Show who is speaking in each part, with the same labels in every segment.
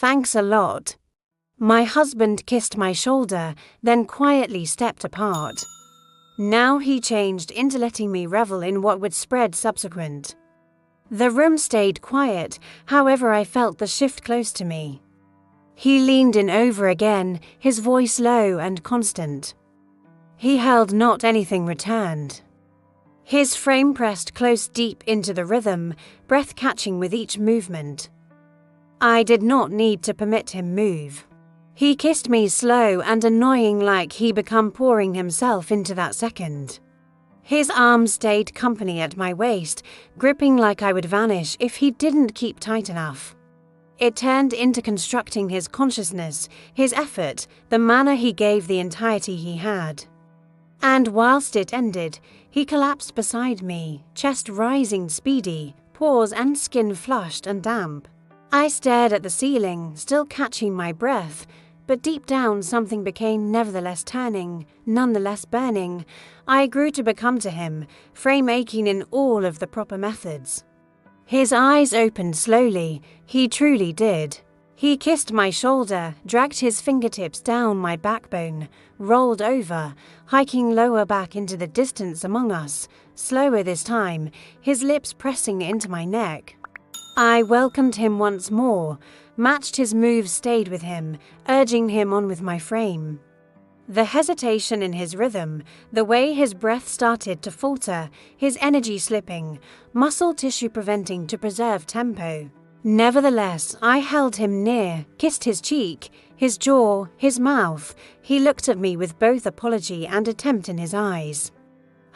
Speaker 1: Thanks a lot. My husband kissed my shoulder, then quietly stepped apart. Now he changed into letting me revel in what would spread subsequent. The room stayed quiet, however I felt the shift close to me. He leaned in over again, his voice low and constant. He held not anything returned. His frame pressed close deep into the rhythm, breath catching with each movement. I did not need to permit him move. He kissed me slow and annoying like he become pouring himself into that second. His arms stayed company at my waist, gripping like I would vanish if he didn't keep tight enough. It turned into constructing his consciousness, his effort, the manner he gave the entirety he had. And whilst it ended, he collapsed beside me, chest rising speedy, pores and skin flushed and damp. I stared at the ceiling, still catching my breath, but deep down something became nevertheless turning, nonetheless burning. I grew to become to him, frame aching in all of the proper methods. His eyes opened slowly, he truly did. He kissed my shoulder, dragged his fingertips down my backbone, rolled over, hiking lower back into the distance among us, slower this time, his lips pressing into my neck. I welcomed him once more, matched his moves, stayed with him, urging him on with my frame. The hesitation in his rhythm, the way his breath started to falter, his energy slipping, muscle tissue preventing to preserve tempo. Nevertheless, I held him near, kissed his cheek, his jaw, his mouth. He looked at me with both apology and attempt in his eyes.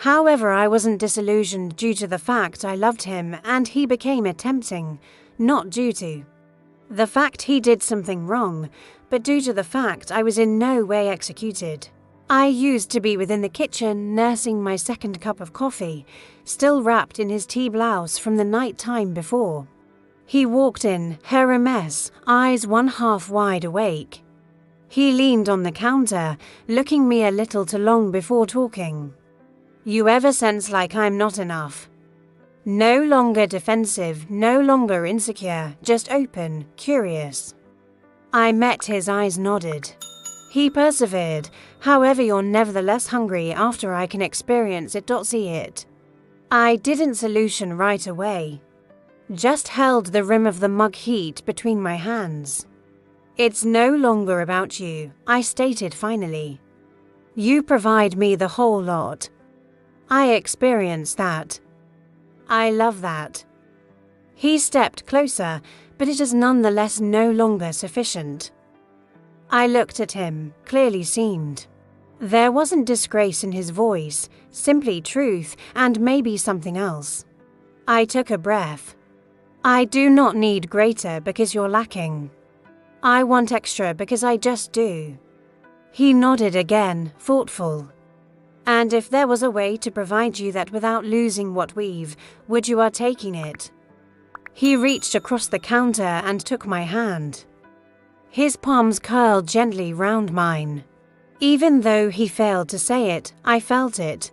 Speaker 1: However, I wasn't disillusioned due to the fact I loved him and he became attempting, not due to the fact he did something wrong, but due to the fact I was in no way executed. I used to be within the kitchen nursing my second cup of coffee, still wrapped in his tea blouse from the night time before. He walked in, hair a mess, eyes one half wide awake. He leaned on the counter, looking me a little too long before talking. You ever sense like I'm not enough? No longer defensive, no longer insecure, just open, curious. I met his eyes, nodded. He persevered, however you're nevertheless hungry after I can experience it. See it. I didn't solution right away. Just held the rim of the mug heat between my hands. It's no longer about you, I stated finally. You provide me the whole lot. I experience that. I love that. He stepped closer, but it is nonetheless no longer sufficient. I looked at him, clearly seemed. There wasn't disgrace in his voice, simply truth and maybe something else. I took a breath. I do not need greater because you're lacking. I want extra because I just do. He nodded again, thoughtful. And if there was a way to provide you that without losing what would you are taking it? He reached across the counter and took my hand. His palms curled gently round mine. Even though he failed to say it, I felt it.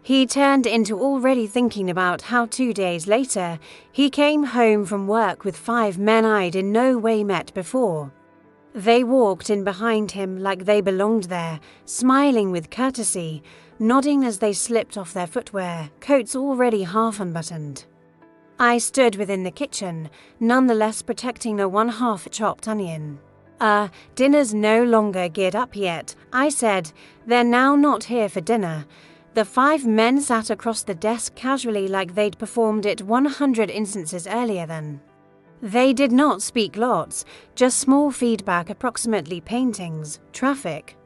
Speaker 1: He turned into already thinking about how 2 days later, he came home from work with 5 men I'd in no way met before. They walked in behind him like they belonged there, smiling with courtesy, nodding as they slipped off their footwear, coats already half unbuttoned. I stood within the kitchen, nonetheless protecting a 1/2 chopped onion. Dinner's no longer geared up yet, I said. They're now not here for dinner. The 5 men sat across the desk casually like they'd performed it 100 instances earlier then. They did not speak lots, just small feedback, approximately paintings, traffic.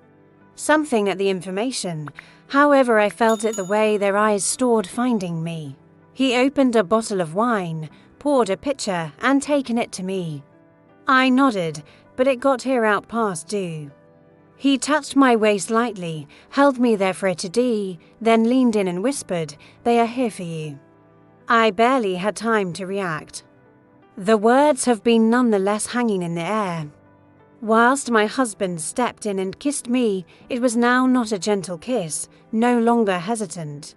Speaker 1: Something at the information. However, I felt it the way their eyes stored finding me. He opened a bottle of wine, poured a pitcher, and taken it to me. I nodded, but it got here out past due. He touched my waist lightly, held me there for a today, then leaned in and whispered, "They are here for you." I barely had time to react. The words have been nonetheless hanging in the air. Whilst my husband stepped in and kissed me, it was now not a gentle kiss, no longer hesitant.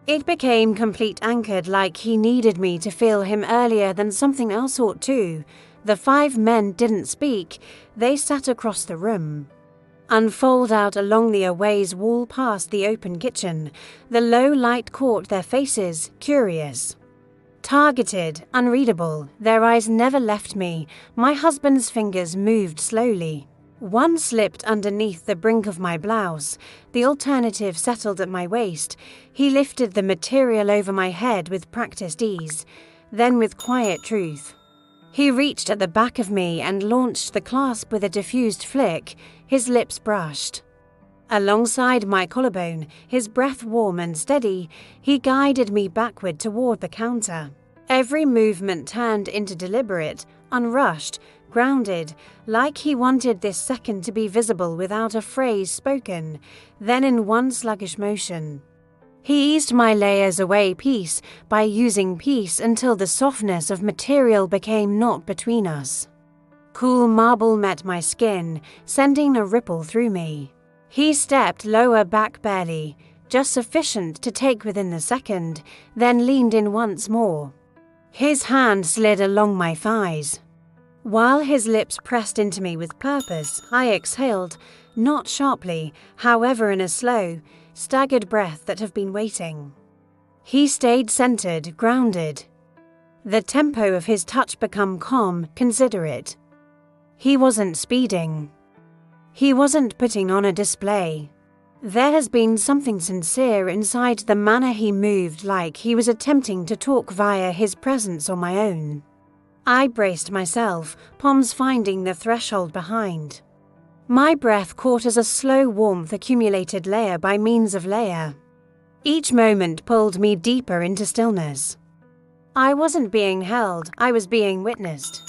Speaker 1: It became complete, anchored, like he needed me to feel him earlier than something else ought to, The 5 men didn't speak, they sat across the room. Unfold out along the away's wall past the open kitchen. The low light caught their faces, curious. Targeted, unreadable, their eyes never left me. My husband's fingers moved slowly. One slipped underneath the brink of my blouse. The alternative settled at my waist. He lifted the material over my head with practiced ease, then with quiet truth. He reached at the back of me and launched the clasp with a diffused flick, his lips brushed. Alongside my collarbone, his breath warm and steady, he guided me backward toward the counter. Every movement turned into deliberate, unrushed, grounded, like he wanted this second to be visible without a phrase spoken, then in one sluggish motion. He eased my layers away piece by using piece until the softness of material became not between us. Cool marble met my skin, sending a ripple through me. He stepped lower back barely, just sufficient to take within the second, then leaned in once more. His hand slid along my thighs. While his lips pressed into me with purpose, I exhaled, not sharply, however in a slow, staggered breath that have been waiting. He stayed centered, grounded. The tempo of his touch became calm, considerate. He wasn't speeding. He wasn't putting on a display. There has been something sincere inside the manner he moved, like he was attempting to talk via his presence or my own. I braced myself, palms finding the threshold behind. My breath caught as a slow warmth accumulated layer by means of layer. Each moment pulled me deeper into stillness. I wasn't being held, I was being witnessed.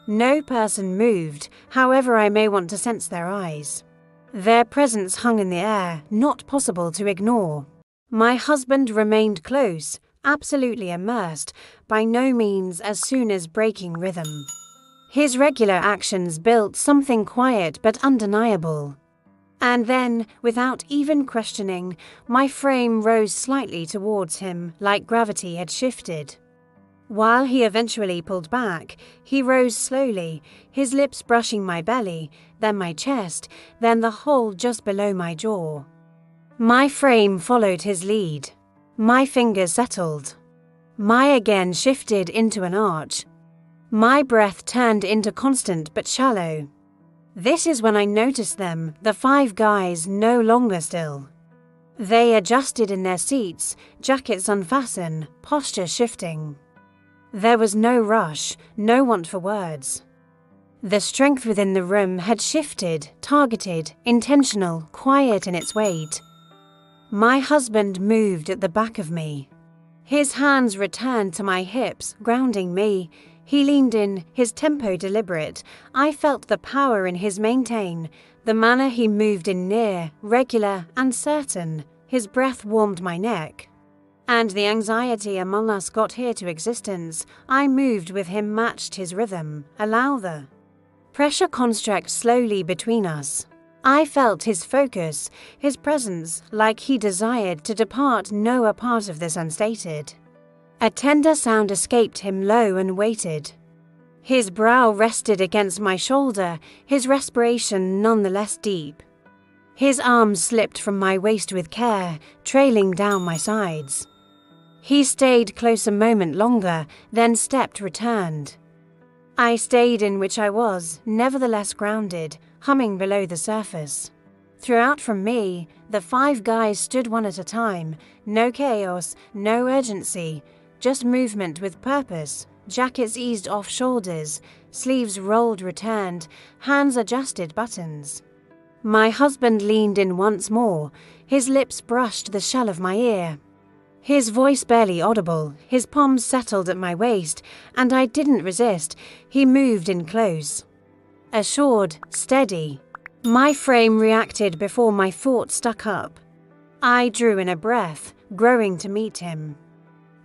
Speaker 1: No person moved, however I may want to sense their eyes. Their presence hung in the air, not possible to ignore. My husband remained close, absolutely immersed, by no means as soon as breaking rhythm. His regular actions built something quiet but undeniable. And then, without even questioning, my frame rose slightly towards him, like gravity had shifted. While he eventually pulled back, he rose slowly, his lips brushing my belly, then my chest, then the hole just below my jaw. My frame followed his lead. My fingers settled. My again shifted into an arch. My breath turned into constant but shallow. This is when I noticed them, the 5 guys, no longer still. They adjusted in their seats, jackets unfastened, posture shifting. There was no rush, no want for words. The strength within the room had shifted, targeted, intentional, quiet in its weight. My husband moved at the back of me. His hands returned to my hips, grounding me. He leaned in, his tempo deliberate. I felt the power in his maintain, the manner he moved in near, regular, and certain. His breath warmed my neck. And the anxiety among us got here to existence. I moved with him, matched his rhythm, allow the pressure construct slowly between us. I felt his focus, his presence, like he desired to depart no a part of this unstated. A tender sound escaped him low and weighted. His brow rested against my shoulder, his respiration none the less deep. His arms slipped from my waist with care, trailing down my sides. He stayed close a moment longer, then stepped returned. I stayed in which I was, nevertheless grounded, humming below the surface. Throughout from me, the 5 guys stood one at a time, no chaos, no urgency, just movement with purpose, jackets eased off shoulders, sleeves rolled returned, hands adjusted buttons. My husband leaned in once more, his lips brushed the shell of my ear. His voice barely audible, his palms settled at my waist, and I didn't resist. He moved in close. Assured, steady. My frame reacted before my thought stuck up. I drew in a breath, growing to meet him.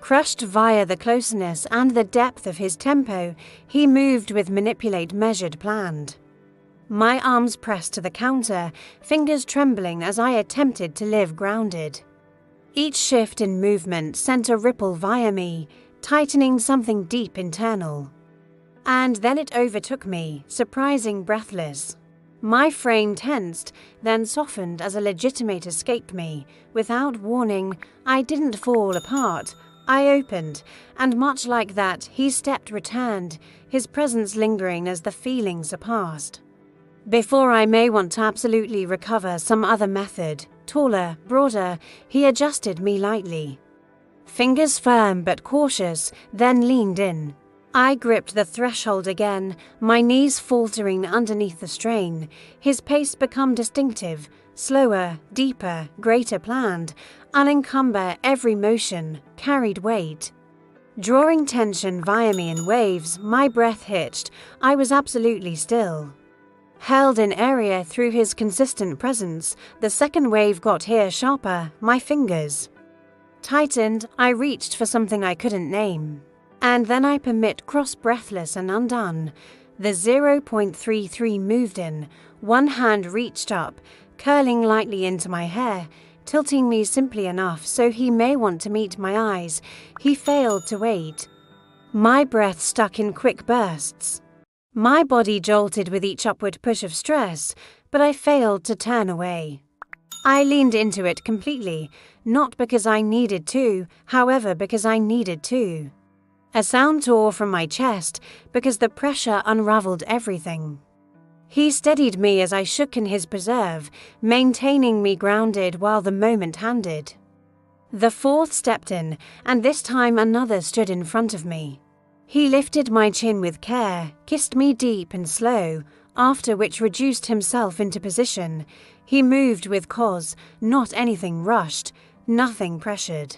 Speaker 1: Crushed via the closeness and the depth of his tempo, he moved with manipulate measured planned. My arms pressed to the counter, fingers trembling as I attempted to live grounded. Each shift in movement sent a ripple via me, tightening something deep internal. And then it overtook me, surprising breathless. My frame tensed, then softened as a legitimate escaped me. Without warning, I didn't fall apart. I opened, and much like that, he stepped returned, his presence lingering as the feeling surpassed. Before I may want to absolutely recover some other method, taller, broader, he adjusted me lightly. Fingers firm but cautious, then leaned in. I gripped the threshold again, my knees faltering underneath the strain, his pace become distinctive, slower, deeper, greater planned, unencumber every motion, carried weight. Drawing tension via me in waves, my breath hitched, I was absolutely still. Held in area through his consistent presence, the second wave got here sharper, my fingers. Tightened, I reached for something I couldn't name. And then I permit cross breathless and undone. The 0.33 moved in, one hand reached up, curling lightly into my hair, tilting me simply enough so he may want to meet my eyes. He failed to wait. My breath stuck in quick bursts. My body jolted with each upward push of stress, but I failed to turn away. I leaned into it completely, not because I needed to, however because I needed to. A sound tore from my chest because the pressure unraveled everything. He steadied me as I shook in his preserve, maintaining me grounded while the moment handed. The fourth stepped in, and this time another stood in front of me. He lifted my chin with care, kissed me deep and slow, after which reduced himself into position. He moved with cause, not anything rushed, nothing pressured.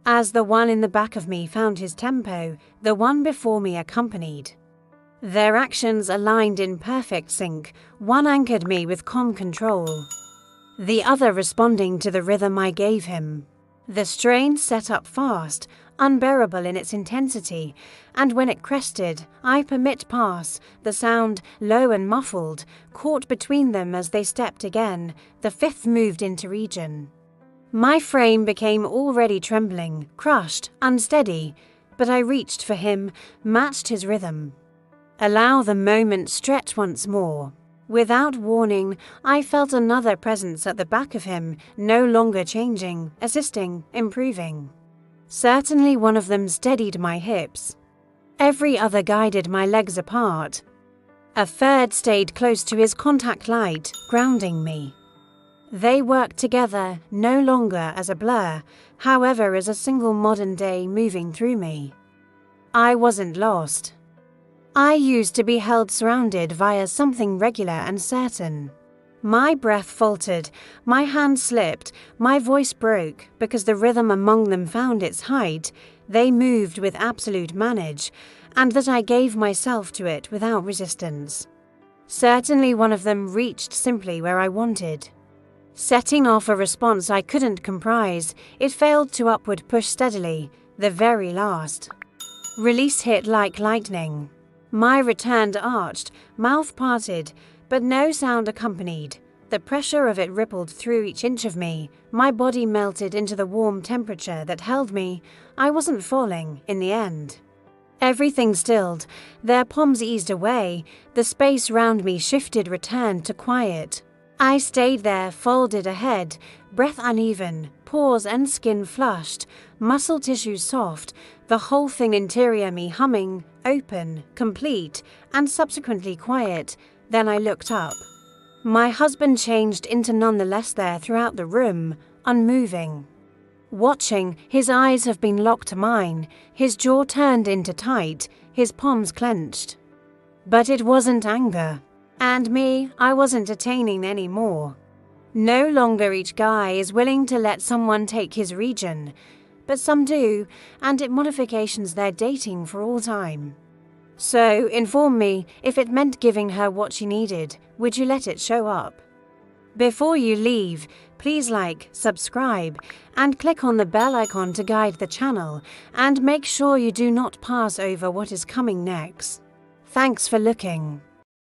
Speaker 1: As the one in the back of me found his tempo, the one before me accompanied. Their actions aligned in perfect sync, one anchored me with calm control, the other responding to the rhythm I gave him. The strain set up fast, unbearable in its intensity, and when it crested, I permit pass, the sound, low and muffled, caught between them as they stepped again, the fifth moved into region. My frame became already trembling, crushed, unsteady, but I reached for him, matched his rhythm. Allow the moment stretch once more. Without warning, I felt another presence at the back of him, no longer changing, assisting, improving. Certainly one of them steadied my hips. Every other guided my legs apart. A third stayed close to his contact light, grounding me. They worked together, no longer as a blur, however as a single modern day moving through me. I wasn't lost. I used to be held surrounded via something regular and certain. My breath faltered, my hand slipped, my voice broke because the rhythm among them found its height. They moved with absolute manage, and that I gave myself to it without resistance. Certainly one of them reached simply where I wanted. Setting off a response I couldn't comprise, it failed to upward push steadily, the very last. Release hit like lightning. My returned arched, mouth parted, but no sound accompanied. The pressure of it rippled through each inch of me. My body melted into the warm temperature that held me. I wasn't falling, in the end. Everything stilled. Their palms eased away. The space round me shifted, returned to quiet. I stayed there, folded ahead, breath uneven, pores and skin flushed, muscle tissues soft, the whole thing interior me humming, open, complete, and subsequently quiet. Then I looked up. My husband changed into none the less there throughout the room, unmoving. Watching, his eyes have been locked to mine, his jaw turned into tight, his palms clenched. But it wasn't anger. And me, I wasn't attaining any more. No longer each guy is willing to let someone take his region, but some do, and it modifications their dating for all time. So, inform me, if it meant giving her what she needed, would you let it show up? Before you leave, please like, subscribe, and click on the bell icon to guide the channel, and make sure you do not pass over what is coming next. Thanks for looking.